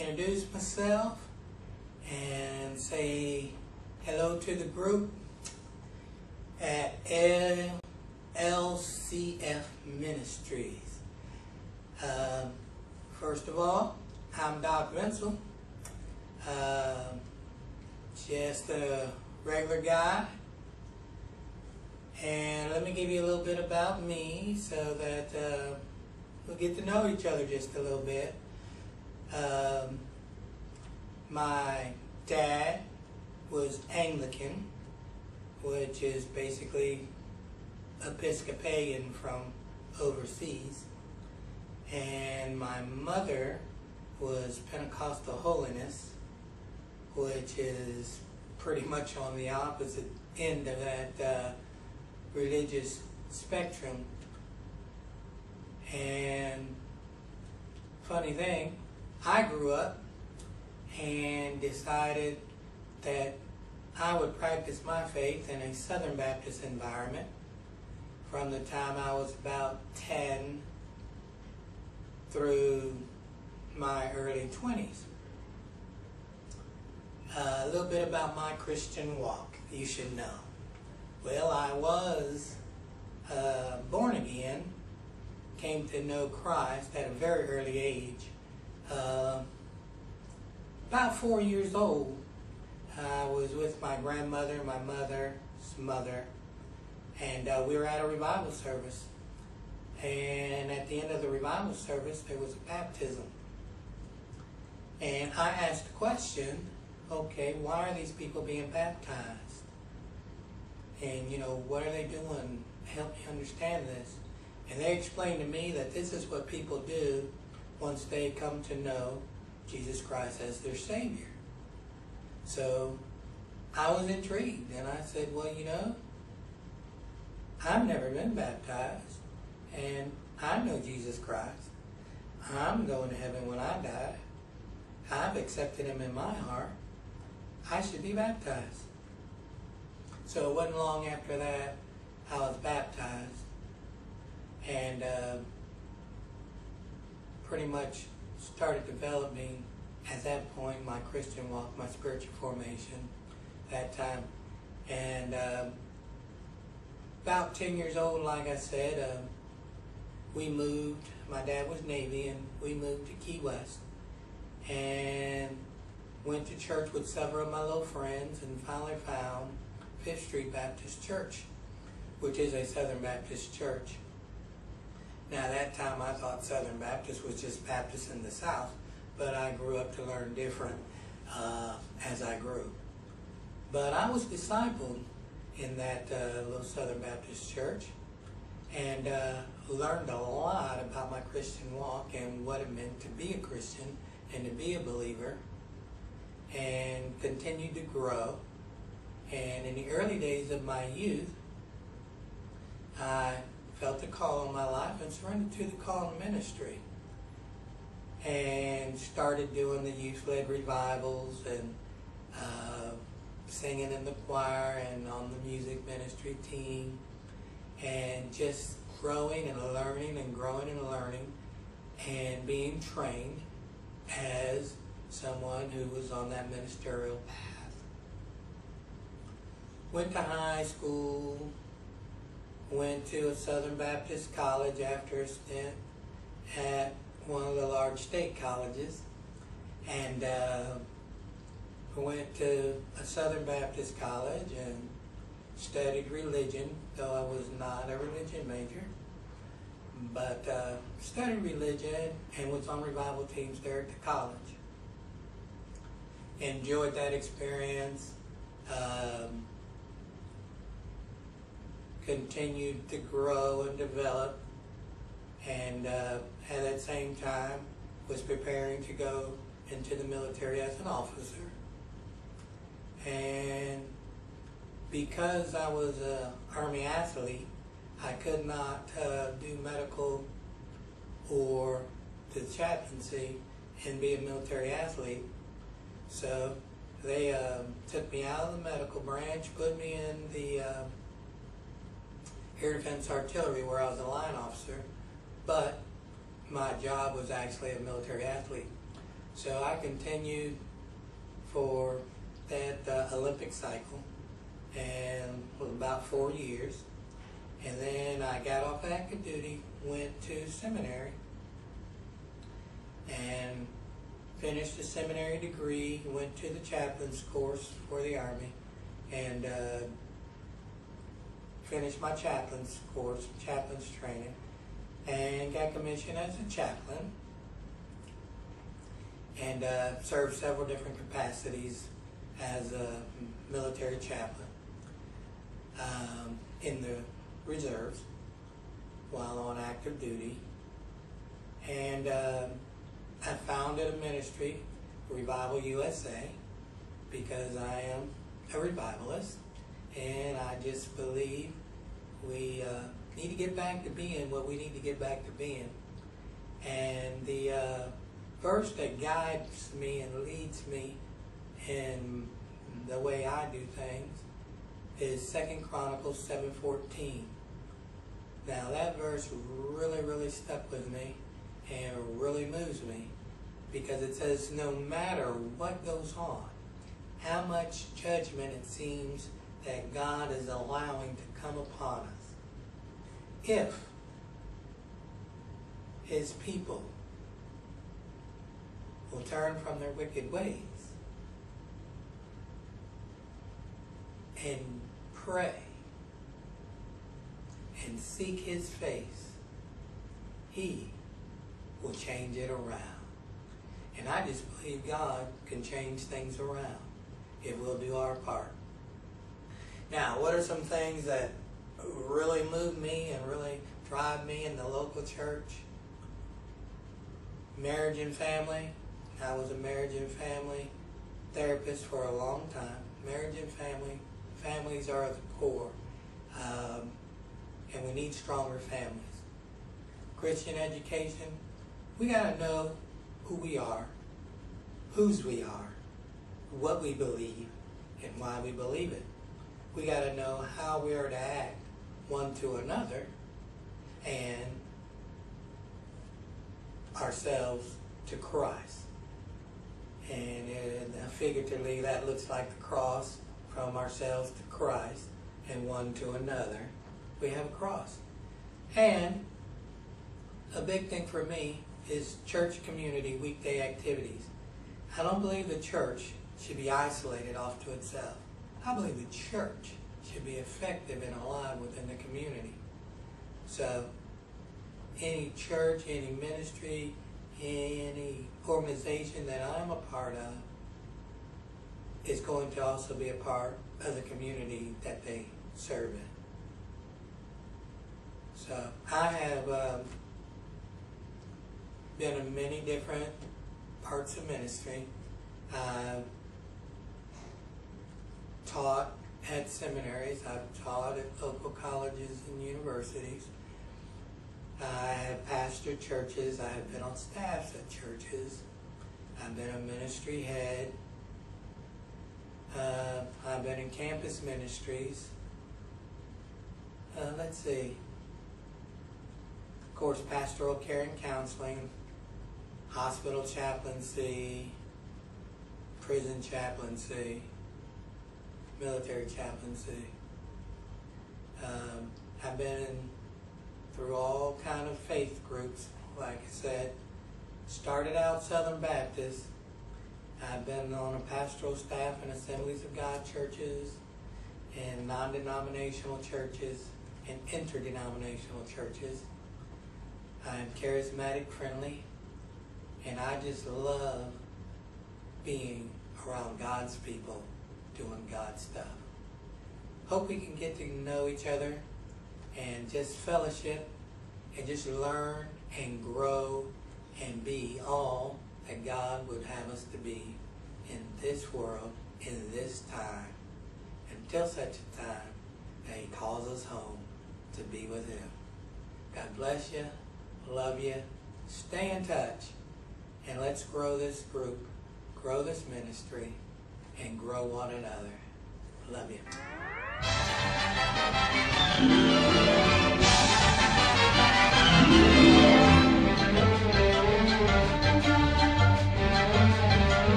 introduce myself and say hello to the group at LCF Ministries. First of all, I'm Doc Vencil, just a regular guy, and let me give you a little bit about me so that we'll get to know each other just a little bit. My dad was Anglican, which is basically Episcopalian from overseas, and my mother was Pentecostal Holiness, which is pretty much on the opposite end of that religious spectrum. And funny thing, I grew up and decided that I would practice my faith in a Southern Baptist environment from the time I was about 10 through my early 20s. A little bit about my Christian walk you should know. Well, I was born again, came to know Christ at a very early age. About 4 years old, I was with my grandmother, my mother's mother, and we were at a revival service. And at the end of the revival service, there was a baptism. And I asked the question, okay, why are these people being baptized? And, what are they doing? Help me understand this. And they explained to me that this is what people do once they come to know Jesus Christ as their Savior. So I was intrigued, and I said, well, I've never been baptized, and I know Jesus Christ. I'm going to heaven when I die. I've accepted Him in my heart. I should be baptized. So it wasn't long after that I was baptized, and pretty much started developing at that point my Christian walk, my spiritual formation that time. And about 10 years old, like I said, we moved. My dad was Navy, and we moved to Key West and went to church with several of my little friends, and finally found Fifth Street Baptist Church, which is a Southern Baptist church. Now, at that time, I thought Southern Baptist was just Baptist in the South, but I grew up to learn different as I grew. But I was discipled in that little Southern Baptist church, and learned a lot about my Christian walk and what it meant to be a Christian and to be a believer, and continued to grow. And in the early days of my youth, I felt the call on my life and surrendered to the call in ministry, and started doing the youth-led revivals and singing in the choir and on the music ministry team, and just growing and learning and growing and learning and being trained as someone who was on that ministerial path. Went to high school, went to a Southern Baptist college after a stint at one of the large state colleges, and went to a Southern Baptist college and studied religion, though I was not a religion major, but studied religion and was on revival teams there at the college. Enjoyed that experience. Continued to grow and develop, and at that same time was preparing to go into the military as an officer. And because I was an Army athlete, I could not do medical or the chaplaincy and be a military athlete. So they took me out of the medical branch, put me in the Air Defense Artillery, where I was a line officer, but my job was actually a military athlete. So I continued for that Olympic cycle, and was about 4 years. And then I got off active duty, went to seminary, and finished the seminary degree, went to the chaplain's course for the Army, and finished my chaplain's course, chaplain's training, and got commissioned as a chaplain, and served several different capacities as a military chaplain in the reserves while on active duty. And I founded a ministry, Revival USA, because I am a revivalist, and I just believe we need to get back to being what we need to get back to being. And the verse that guides me and leads me in the way I do things is 2 Chronicles 7:14. Now that verse really stuck with me and really moves me, because it says, no matter what goes on, how much judgment it seems that God is allowing to come upon us, if His people will turn from their wicked ways and pray and seek His face, He will change it around. And I just believe God can change things around if we'll do our part. Now, what are some things that really move me and really drive me in the local church? Marriage and family. I was a marriage and family therapist for a long time. Marriage and family. Families are at the core. And we need stronger families. Christian education. We got to know who we are, whose we are, what we believe, and why we believe it. We got to know how we are to act one to another and ourselves to Christ. And figuratively, that looks like the cross, from ourselves to Christ and one to another. We have a cross. And a big thing for me is church community weekday activities. I don't believe the church should be isolated off to itself. I believe the church should be effective and alive within the community. So any church, any ministry, any organization that I'm a part of is going to also be a part of the community that they serve in. So I have been in many different parts of ministry. I've taught at seminaries. I've taught at local colleges and universities. I have pastored churches. I have been on staffs at churches. I've been a ministry head. I've been in campus ministries. Let's see. Of course, pastoral care and counseling, hospital chaplaincy, prison chaplaincy, military chaplaincy. I've been through all kind of faith groups, like I said. Started out Southern Baptist. I've been on a pastoral staff in Assemblies of God churches, and non-denominational churches, and interdenominational churches. I'm charismatic friendly, and I just love being around God's people doing God's stuff. Hope we can get to know each other and just fellowship and just learn and grow and be all that God would have us to be in this world, in this time, until such a time that He calls us home to be with Him. God bless you. Love you. Stay in touch. And let's grow this group, grow this ministry, and grow one another. Love you.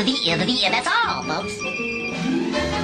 the end of the end. That's all, folks.